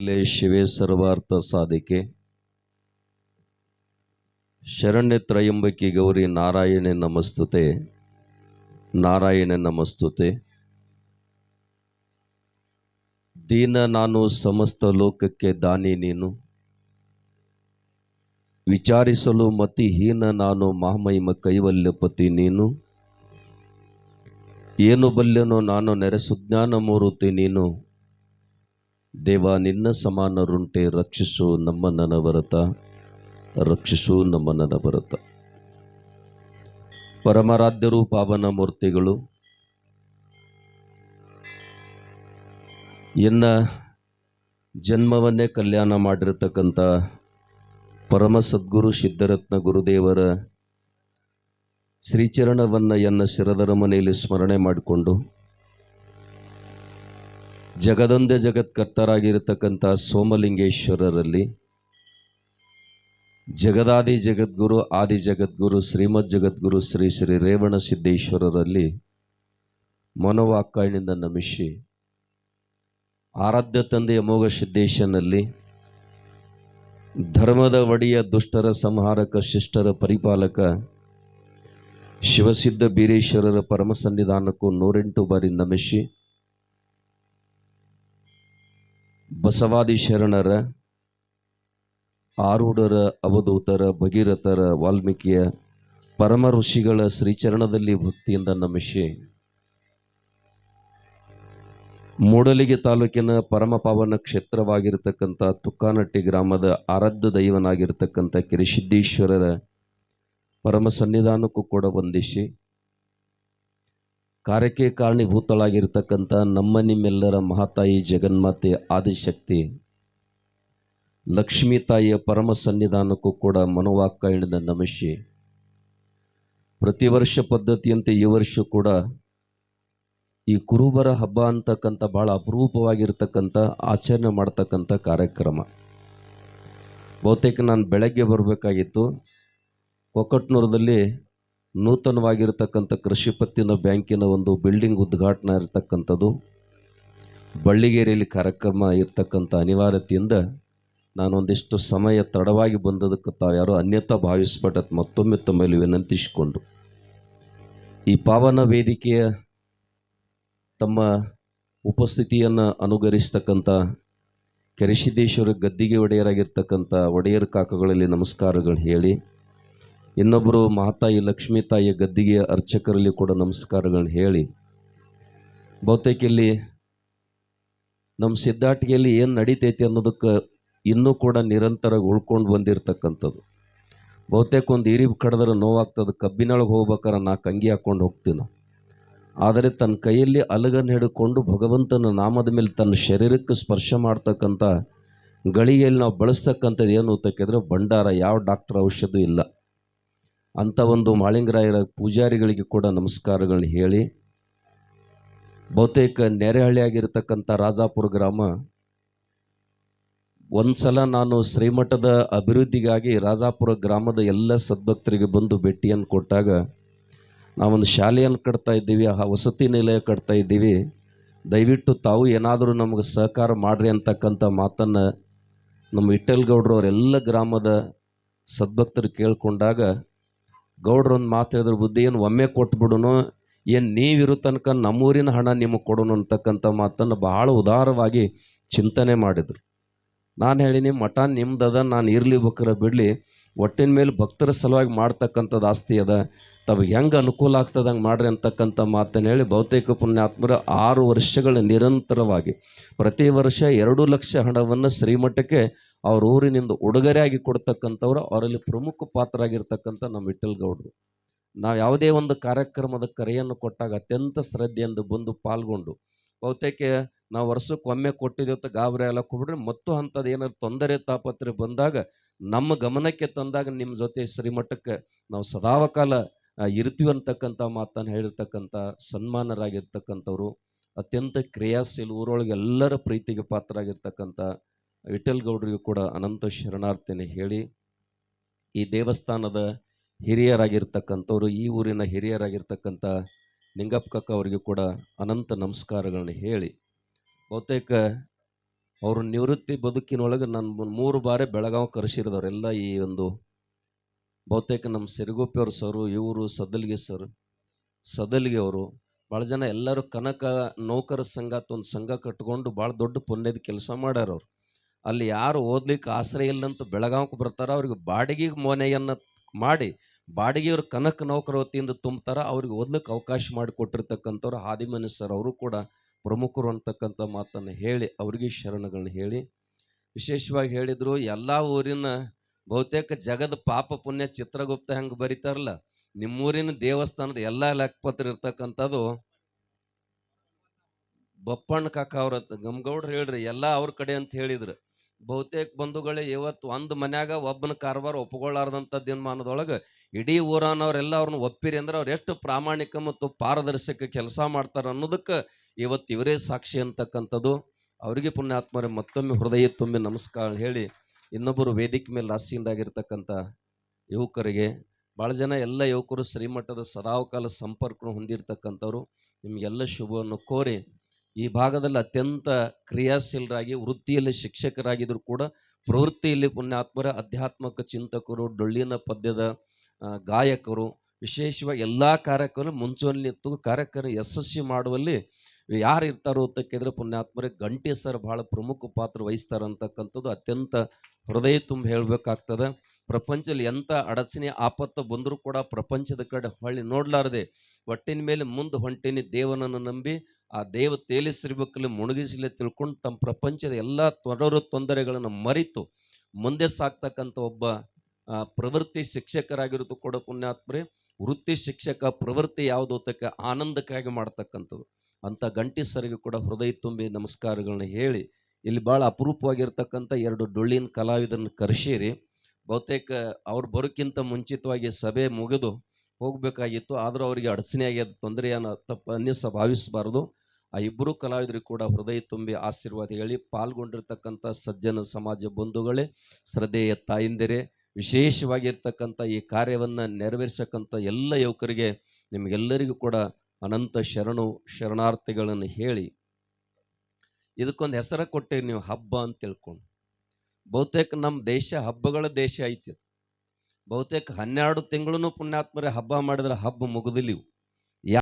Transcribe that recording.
शीले शिवे सर्वार्थ साधिके शरण्य त्रयंबकी गौरी नारायणे नमस्तुते नारायणे नमस्तुते। दीन नानु समस्त लोकಕ್ಕೆ ದಾನಿ ನೀನು, ವಿಚಾರಿಸಲು ಮತಿಹೀನ ನಾನು ಮಹಾಮಹಿಮ ಕೈವಲ್ಯಪತಿ ನೀನು, ಏನು ಬಲ್ಲೆನೋ ನಾನು ನೆರೆಸುಜ್ಞಾನ ಮೂರುತಿ ನೀನು, ದೇವ ನಿನ್ನ ಸಮಾನರುಂಟೆ ರಕ್ಷಿಸು ನಮ್ಮ ನನವರತ, ರಕ್ಷಿಸು ನಮ್ಮ ನನವರತ। ಪರಮಾರಾಧ್ಯರು ಪಾವನ ಮೂರ್ತಿಗಳು, ಎನ್ನ ಜನ್ಮವನ್ನೇ ಕಲ್ಯಾಣ ಮಾಡಿರತಕ್ಕಂಥ ಪರಮ ಸದ್ಗುರು ಸಿದ್ಧರತ್ನ ಗುರುದೇವರ ಶ್ರೀಚರಣವನ್ನು ಎನ್ನ ಶಿರದರ ಮನೆಯಲ್ಲಿ ಸ್ಮರಣೆ ಮಾಡಿಕೊಂಡು ಜಗದೊಂದೇ ಜಗತ್ಕರ್ತರಾಗಿರತಕ್ಕಂಥ ಸೋಮಲಿಂಗೇಶ್ವರರಲ್ಲಿ ಜಗದಾದಿ ಜಗದ್ಗುರು ಆದಿ ಜಗದ್ಗುರು ಶ್ರೀಮದ್ ಜಗದ್ಗುರು ಶ್ರೀ ಶ್ರೀ ರೇವಣ ಸಿದ್ದೇಶ್ವರರಲ್ಲಿ ಮನೋವಾಕ್ಕಾಯನಿಂದ ನಮಿಸಿ, ಆರಾಧ್ಯ ತಂದೆ ಅಮೋಘ ಸಿದ್ದೇಶನಲ್ಲಿ ಧರ್ಮದ ಒಡೆಯ ದುಷ್ಟರ ಸಂಹಾರಕ ಶಿಷ್ಟರ ಪರಿಪಾಲಕ ಶಿವಸಿದ್ಧ ಬೀರೇಶ್ವರರ ಪರಮ ಸನ್ನಿಧಾನಕ್ಕೂ 108 ಬಾರಿ ನಮಿಸಿ, ಬಸವಾದಿ ಶರಣರ ಆರೂಢರ ಅವಧೂತರ ಭಗೀರಥರ ವಾಲ್ಮೀಕಿಯ ಪರಮ ಋಷಿಗಳ ಶ್ರೀಚರಣದಲ್ಲಿ ಭಕ್ತಿಯಿಂದ ನಮಿಸಿ, ಮೂಡಲಿಗೆ ತಾಲೂಕಿನ ಪರಮ ಪಾವನ ಕ್ಷೇತ್ರವಾಗಿರತಕ್ಕಂಥ ತುಕ್ಕಾನಟ್ಟಿ ಗ್ರಾಮದ ಆರಾಧ್ಯ ದೈವನಾಗಿರ್ತಕ್ಕಂಥ ಕಿರಿಸಿದ್ದೇಶ್ವರರ ಪರಮ ಸನ್ನಿಧಾನಕ್ಕೂ ಕೂಡ ವಂದಿಸಿ, ಕಾರ್ಯಕ್ಕೆ ಕಾರಣೀಭೂತಳಾಗಿರ್ತಕ್ಕಂಥ ನಮ್ಮ ನಿಮ್ಮೆಲ್ಲರ ಮಹಾತಾಯಿ ಜಗನ್ಮಾತೆ ಆದಿಶಕ್ತಿ ಲಕ್ಷ್ಮೀ ತಾಯಿಯ ಪರಮ ಸನ್ನಿಧಾನಕ್ಕೂ ಕೂಡ ಮನೋವಾಕ್ಕಾಯಣದ ನಮಿಸಿ, ಪ್ರತಿ ವರ್ಷ ಪದ್ಧತಿಯಂತೆ ಈ ವರ್ಷ ಕೂಡ ಈ ಕುರುಬರ ಹಬ್ಬ ಅಂತಕ್ಕಂಥ ಭಾಳ ಅಪರೂಪವಾಗಿರ್ತಕ್ಕಂಥ ಆಚರಣೆ ಮಾಡ್ತಕ್ಕಂಥ ಕಾರ್ಯಕ್ರಮ. ಬಹುತೇಕ ನಾನು ಬೆಳಗ್ಗೆ ಬರಬೇಕಾಗಿತ್ತು. ಕೊಕ್ಕಟ್ನೂರದಲ್ಲಿ ನೂತನವಾಗಿರ್ತಕ್ಕಂಥ ಕೃಷಿ ಪತ್ತಿನ ಬ್ಯಾಂಕಿನ ಒಂದು ಬಿಲ್ಡಿಂಗ್ ಉದ್ಘಾಟನೆ ಇರತಕ್ಕಂಥದ್ದು, ಬಳ್ಳಿಗೇರಿಯಲ್ಲಿ ಕಾರ್ಯಕ್ರಮ ಇರ್ತಕ್ಕಂಥ ಅನಿವಾರ್ಯತೆಯಿಂದ ನಾನೊಂದಿಷ್ಟು ಸಮಯ ತಡವಾಗಿ ಬಂದದಕ್ಕೆ ತಾವು ಯಾರೋ ಅನ್ಯತಾ ಭಾವಿಸ್ಬಿಟ್ಟತ್ ಮತ್ತೊಮ್ಮೆ ತಮ್ಮಲ್ಲಿ ವಿನಂತಿಸಿಕೊಂಡು ಈ ಪಾವನ ವೇದಿಕೆಯ ತಮ್ಮ ಉಪಸ್ಥಿತಿಯನ್ನು ಅನುಗರಿಸ್ತಕ್ಕಂಥ ಕೆರೆಸಿದ್ದೇಶ್ವರ ಗದ್ದಿಗೆ ಒಡೆಯರಾಗಿರ್ತಕ್ಕಂಥ ಒಡೆಯರ ಕಾಕಗಳಲ್ಲಿ ನಮಸ್ಕಾರಗಳು ಹೇಳಿ, ಇನ್ನೊಬ್ಬರು ಮಹಾತಾಯಿ ಲಕ್ಷ್ಮೀ ತಾಯಿಯ ಗದ್ದಿಗೆಯ ಅರ್ಚಕರಲ್ಲಿ ಕೂಡ ನಮಸ್ಕಾರಗಳನ್ನ ಹೇಳಿ, ಬಹುತೇಕ ಇಲ್ಲಿ ನಮ್ಮ ಸಿದ್ದಾಟಿಗೆಯಲ್ಲಿ ಏನು ನಡೀತೈತಿ ಅನ್ನೋದಕ್ಕೆ ಇನ್ನೂ ಕೂಡ ನಿರಂತರ ಉಳ್ಕೊಂಡು ಬಂದಿರತಕ್ಕಂಥದ್ದು. ಬಹುತೇಕ ಒಂದು ಈರಿ ಕಡಿದ್ರೆ ನೋವಾಗ್ತದೆ. ಕಬ್ಬಿನೊಳಗೆ ಹೋಗ್ಬೇಕಾರೆ 4 ಅಂಗಿ ಹಾಕ್ಕೊಂಡು ಹೋಗ್ತೀವಿ ನಾವು. ಆದರೆ ತನ್ನ ಕೈಯಲ್ಲಿ ಅಲಗನ್ನು ಹಿಡ್ಕೊಂಡು ಭಗವಂತನ ನಾಮದ ಮೇಲೆ ತನ್ನ ಶರೀರಕ್ಕೆ ಸ್ಪರ್ಶ ಮಾಡ್ತಕ್ಕಂಥ ಗಳಿಗೆಯಲ್ಲಿ ನಾವು ಬಳಸ್ತಕ್ಕಂಥದ್ದು ಏನು ಅಂತಕ್ಕಿದ್ರೆ ಭಂಡಾರ, ಯಾವ ಡಾಕ್ಟರ್ ಔಷಧಿ ಇಲ್ಲ. ಅಂಥ ಒಂದು ಮಾಳಿಂಗರಾಯರ ಪೂಜಾರಿಗಳಿಗೆ ಕೂಡ ನಮಸ್ಕಾರಗಳನ್ನ ಹೇಳಿ, ಬಹುತೇಕ ನೆರೆಹಳ್ಳಿಯಾಗಿರ್ತಕ್ಕಂಥ ರಾಜಾಪುರ ಗ್ರಾಮ ಒಂದು ಸಲ ನಾನು ಶ್ರೀಮಠದ ಅಭಿವೃದ್ಧಿಗಾಗಿ ರಾಜಾಪುರ ಗ್ರಾಮದ ಎಲ್ಲ ಸದ್ಭಕ್ತರಿಗೆ ಬಂದು ಭೇಟಿಯನ್ನು ಕೊಟ್ಟಾಗ, ನಾವೊಂದು ಶಾಲೆಯನ್ನು ಕಟ್ತಾ ಇದ್ದೀವಿ, ವಸತಿ ನಿಲಯ ಕಟ್ತಾ ಇದ್ದೀವಿ, ದಯವಿಟ್ಟು ತಾವು ಏನಾದರೂ ನಮಗೆ ಸಹಕಾರ ಮಾಡಿರಿ ಅಂತಕ್ಕಂಥ ಮಾತನ್ನು ನಮ್ಮ ವಿಠಲ್ ಗೌಡ್ರು ಅವರೆಲ್ಲ ಗ್ರಾಮದ ಸದ್ಭಕ್ತರು ಕೇಳ್ಕೊಂಡಾಗ, ಗೌಡ್ರೊಂದು ಮಾತು ಹೇಳಿದ್ರು, ಬುದ್ಧಿ ಏನು ಒಮ್ಮೆ ಕೊಟ್ಬಿಡೋನು, ಏನು ನೀವಿರೋ ತನಕ ನಮ್ಮೂರಿನ ಹಣ ನಿಮಗೆ ಕೊಡೋನು ಅಂತಕ್ಕಂಥ ಮಾತನ್ನು ಬಹಳ ಉದಾರವಾಗಿ ಚಿಂತನೆ ಮಾಡಿದರು. ನಾನು ಹೇಳಿನಿ, ಮಠ ನಿಮ್ದದ, ನಾನು ಇರಲಿ ಬೇಕಾರೆ ಬಿಡಲಿ, ಒಟ್ಟಿನ ಮೇಲೆ ಭಕ್ತರ ಸಲುವಾಗಿ ಮಾಡ್ತಕ್ಕಂಥದ್ದು ಆಸ್ತಿ ಅದ, ತಾವು ಹೆಂಗೆ ಅನುಕೂಲ ಆಗ್ತದೆ ಹಂಗೆ ಮಾಡ್ರಿ ಅಂತಕ್ಕಂಥ ಮಾತನ್ನು ಹೇಳಿ, ಬಹುತೇಕ ಪುಣ್ಯಾತ್ಮರ 6 ವರ್ಷಗಳ ನಿರಂತರವಾಗಿ ಪ್ರತಿ ವರ್ಷ 2 ಲಕ್ಷ ಹಣವನ್ನು ಶ್ರೀಮಠಕ್ಕೆ ಅವ್ರ ಊರಿನಿಂದ ಉಡುಗೊರೆಯಾಗಿ ಕೊಡ್ತಕ್ಕಂಥವ್ರು, ಅವರಲ್ಲಿ ಪ್ರಮುಖ ಪಾತ್ರ ಆಗಿರ್ತಕ್ಕಂಥ ನಮ್ಮ ವಿಠಲ್ ಗೌಡ್ರು. ನಾವು ಯಾವುದೇ ಒಂದು ಕಾರ್ಯಕ್ರಮದ ಕರೆಯನ್ನು ಕೊಟ್ಟಾಗ ಅತ್ಯಂತ ಶ್ರದ್ಧೆಯಿಂದ ಬಂದು ಪಾಲ್ಗೊಂಡು, ಬಹುತೇಕ ನಾವು ವರ್ಷಕ್ಕೊಮ್ಮೆ ಕೊಟ್ಟಿದ್ದೇವೆ ಅಂತ ಗಾಬರಿ ಎಲ್ಲ ಕೊಬಿಡ್ರಿ, ಮತ್ತು ಅಂಥದ್ದು ಏನಾದ್ರು ತೊಂದರೆ ತಾಪತ್ರೆ ಬಂದಾಗ ನಮ್ಮ ಗಮನಕ್ಕೆ ತಂದಾಗ ನಿಮ್ಮ ಜೊತೆ ಶ್ರೀಮಠಕ್ಕೆ ನಾವು ಸದಾವಕಾಲ ಇರ್ತೀವಿ ಅಂತಕ್ಕಂಥ ಮಾತನ್ನು ಹೇಳಿರ್ತಕ್ಕಂಥ ಸನ್ಮಾನರಾಗಿರ್ತಕ್ಕಂಥವ್ರು, ಅತ್ಯಂತ ಕ್ರಿಯಾಶೀಲ, ಊರೊಳಗೆ ಎಲ್ಲರ ಪ್ರೀತಿಗೆ ಪಾತ್ರರಾಗಿರ್ತಕ್ಕಂಥ ವಿಠಲ್ ಗೌಡ್ರಿಗೂ ಕೂಡ ಅನಂತ ಶರಣಾರ್ಥನೆ ಹೇಳಿ, ಈ ದೇವಸ್ಥಾನದ ಹಿರಿಯರಾಗಿರ್ತಕ್ಕಂಥವ್ರು, ಈ ಊರಿನ ಹಿರಿಯರಾಗಿರ್ತಕ್ಕಂಥ ನಿಂಗಪ್ಪ ಕಕ್ಕ ಅವರಿಗೂ ಕೂಡ ಅನಂತ ನಮಸ್ಕಾರಗಳನ್ನ ಹೇಳಿ, ಬಹುತೇಕ ಅವರು ನಿವೃತ್ತಿ ಬದುಕಿನೊಳಗೆ ನಾನು 3 ಬಾರಿ ಬೆಳಗಾವಿ ಕರೆಸಿರಿದವರೆಲ್ಲ ಈ ಒಂದು ಬಹುತೇಕ ನಮ್ಮ ಸಿರುಗುಪ್ಪಿ ಅವ್ರ ಸರು, ಇವರು ಸದಲ್ಗಿ ಅವರು ಭಾಳ ಜನ ಎಲ್ಲರೂ ಕನಕ ನೌಕರ ಸಂಘ ಅಂತ ಒಂದು ಸಂಘ ಕಟ್ಕೊಂಡು ಭಾಳ ದೊಡ್ಡ ಪುಣ್ಯದ ಕೆಲಸ ಮಾಡ್ಯಾರ ಅವ್ರು. ಅಲ್ಲಿ ಯಾರು ಓದ್ಲಿಕ್ಕೆ ಆಶ್ರಯ ಇಲ್ಲಂತ ಬೆಳಗಾವಿಗೆ ಬರ್ತಾರ ಅವ್ರಿಗೆ ಬಾಡಿಗೆಗೆ ಮನೆಯನ್ನು ಮಾಡಿ ಬಾಡಿಗೆಯವ್ರು ಕನಕ ನೌಕರ ವತಿಯಿಂದ ತುಂಬ್ತಾರ, ಅವ್ರಿಗೆ ಓದ್ಲಿಕ್ಕೆ ಅವಕಾಶ ಮಾಡಿಕೊಟ್ಟಿರ್ತಕ್ಕಂಥವ್ರು ಹಾದಿಮನಿ ಸರ್ ಅವರು ಕೂಡ ಪ್ರಮುಖರು ಅಂತಕ್ಕಂಥ ಮಾತನ್ನು ಹೇಳಿ ಅವರಿಗೆ ಶರಣಗಳನ್ನ ಹೇಳಿ ವಿಶೇಷವಾಗಿ ಹೇಳಿದರು. ಎಲ್ಲ ಊರಿನ ಬಹುತೇಕ ಜಗದ ಪಾಪ ಪುಣ್ಯ ಚಿತ್ರಗುಪ್ತ ಹೆಂಗೆ ಬರೀತಾರಲ್ಲ, ನಿಮ್ಮೂರಿನ ದೇವಸ್ಥಾನದ ಎಲ್ಲ ಲೆಕ್ಕಪತ್ರ ಇರ್ತಕ್ಕಂಥದ್ದು ಬಪ್ಪಣ್ಣ ಕಾಕ ಅವ್ರ ಗಮ್ಗೌಡ್ರು ಹೇಳ್ರಿ ಎಲ್ಲ ಅವ್ರ ಕಡೆ ಅಂತ ಹೇಳಿದ್ರು. ಬಹುತೇಕ ಬಂಧುಗಳೇ ಇವತ್ತು ಒಂದು ಮನ್ಯಾಗ ಒಬ್ಬನ ಕಾರವಾರ ಒಪ್ಕೊಳ್ಳಾರ್ದಂಥ ದಿನಮಾನದೊಳಗೆ ಇಡೀ ಊರನವರೆಲ್ಲ ಅವ್ರನ್ನ ಒಪ್ಪಿರಿ ಅಂದ್ರೆ ಅವ್ರು ಎಷ್ಟು ಪ್ರಾಮಾಣಿಕ ಮತ್ತು ಪಾರದರ್ಶಕ ಕೆಲಸ ಮಾಡ್ತಾರೆ ಅನ್ನೋದಕ್ಕೆ ಇವತ್ತು ಇವರೇ ಸಾಕ್ಷಿ ಅಂತಕ್ಕಂಥದ್ದು. ಅವರಿಗೆ ಪುಣ್ಯಾತ್ಮರೇ ಮತ್ತೊಮ್ಮೆ ಹೃದಯ ತುಂಬಿ ನಮಸ್ಕಾರ ಹೇಳಿ ಇನ್ನೊಬ್ಬರು ವೇದಿಕೆ ಮೇಲೆ ಆಸೀನರಾಗಿರ್ತಕ್ಕಂಥ ಯುವಕರಿಗೆ ಭಾಳ ಜನ ಎಲ್ಲ ಯುವಕರು ಶ್ರೀಮಠದ ಸದಾವಕಾಲ ಸಂಪರ್ಕ ಹೊಂದಿರತಕ್ಕಂಥವ್ರು ನಿಮಗೆಲ್ಲ ಶುಭವನ್ನು ಕೋರಿ ಈ ಭಾಗದಲ್ಲಿ ಅತ್ಯಂತ ಕ್ರಿಯಾಶೀಲರಾಗಿ ವೃತ್ತಿಯಲ್ಲಿ ಶಿಕ್ಷಕರಾಗಿದ್ದರೂ ಕೂಡ ಪ್ರವೃತ್ತಿಯಲ್ಲಿ ಪುಣ್ಯಾತ್ಮರ ಆಧ್ಯಾತ್ಮಿಕ ಚಿಂತಕರು, ಡೊಳ್ಳಿನ ಪದ್ಯದ ಗಾಯಕರು, ವಿಶೇಷವಾಗಿ ಎಲ್ಲ ಕಾರ್ಯಕ್ರಮ ಮುಂಚೂಣಿ ನಿಂತು ಕಾರ್ಯಕ್ರಮ ಯಶಸ್ವಿ ಮಾಡುವಲ್ಲಿ ಯಾರು ಇರ್ತಾರೋ ಅಂತ ಕೇಳಿದ್ರೆ ಪುಣ್ಯಾತ್ಮರೇ ಗಂಟಿ ಸರ್ ಭಾಳ ಪ್ರಮುಖ ಪಾತ್ರ ವಹಿಸ್ತಾರೆ ಅಂತಕ್ಕಂಥದ್ದು ಅತ್ಯಂತ ಹೃದಯ ತುಂಬ ಹೇಳಬೇಕಾಗ್ತದೆ. ಪ್ರಪಂಚದಲ್ಲಿ ಎಂಥ ಅಡಚಣೆ ಆಪತ್ತು ಬಂದರೂ ಕೂಡ ಪ್ರಪಂಚದ ಕಡೆ ಹೊಳ್ಳಿ ನೋಡ್ಲಾರದೆ ಒಟ್ಟಿನ ಮೇಲೆ ಮುಂದೆ ಹೊಂಟಿನಿ ದೇವನನ್ನು ನಂಬಿ ಆ ದೇವ ತೇಲಿಸಿರ್ಬೇಕಲ್ಲಿ ಮುಳುಗಿಸಲಿ ತಿಳ್ಕೊಂಡು ತಮ್ಮ ಪ್ರಪಂಚದ ಎಲ್ಲ ತೊಂದರೆಗಳನ್ನು ಮರೆತು ಮುಂದೆ ಸಾಕ್ತಕ್ಕಂಥ ಒಬ್ಬ ಪ್ರವೃತ್ತಿ ಶಿಕ್ಷಕರಾಗಿರೋದು ಕೂಡ ಪುಣ್ಯಾತ್ಮರೇ. ವೃತ್ತಿ ಶಿಕ್ಷಕ ಪ್ರವೃತ್ತಿ ಯಾವುದು ಅಂತಕ್ಕೆ ಆನಂದಕ್ಕಾಗಿ ಮಾಡ್ತಕ್ಕಂಥದ್ದು ಅಂಥ ಗಂಟಿ ಸರಿಗೆ ಕೂಡ ಹೃದಯ ತುಂಬಿ ನಮಸ್ಕಾರಗಳನ್ನ ಹೇಳಿ ಇಲ್ಲಿ ಭಾಳ ಅಪರೂಪವಾಗಿರ್ತಕ್ಕಂಥ 2 ಡೊಳ್ಳಿನ ಕಲಾವಿದರನ್ನು ಕರೆಸಿರಿ. ಬಹುತೇಕ ಅವ್ರು ಬರೋಕ್ಕಿಂತ ಮುಂಚಿತವಾಗಿ ಸಭೆ ಮುಗಿದು ಹೋಗಬೇಕಾಗಿತ್ತು, ಆದರೂ ಅವರಿಗೆ ಅಡಚಣೆ ಆಗ್ಯದ, ತೊಂದರೆಯನ್ನು ಭಾವಿಸಬಾರ್ದು. ಆ ಇಬ್ಬರು ಕಲಾವಿದರಿಗೆ ಕೂಡ ಹೃದಯ ತುಂಬಿ ಆಶೀರ್ವಾದ ಹೇಳಿ ಪಾಲ್ಗೊಂಡಿರ್ತಕ್ಕಂಥ ಸಜ್ಜನ ಸಮಾಜ ಬಂಧುಗಳೇ, ಶ್ರದ್ಧೆಯ ತಾಯಿಂದಿರೇ, ವಿಶೇಷವಾಗಿರ್ತಕ್ಕಂಥ ಈ ಕಾರ್ಯವನ್ನು ನೆರವೇರಿಸಕ್ಕಂಥ ಎಲ್ಲ ಯುವಕರಿಗೆ ನಿಮಗೆಲ್ಲರಿಗೂ ಕೂಡ ಅನಂತ ಶರಣಾರ್ಥಿಗಳನ್ನು ಹೇಳಿ ಇದಕ್ಕೊಂದು ಹೆಸರು ಕೊಟ್ಟೆ ನೀವು ಹಬ್ಬ ಅಂತ ತಿಳ್ಕೊಂಡು. ಬಹುತೇಕ ನಮ್ಮ ದೇಶ ಹಬ್ಬಗಳ ದೇಶ ಐತಿ. ಬಹುತೇಕ 12 ತಿಂಗಳು ಪುಣ್ಯಾತ್ಮರೇ ಹಬ್ಬ ಮಾಡಿದ್ರೆ ಹಬ್ಬ ಮುಗಿದಿಲ್ಲಿವು.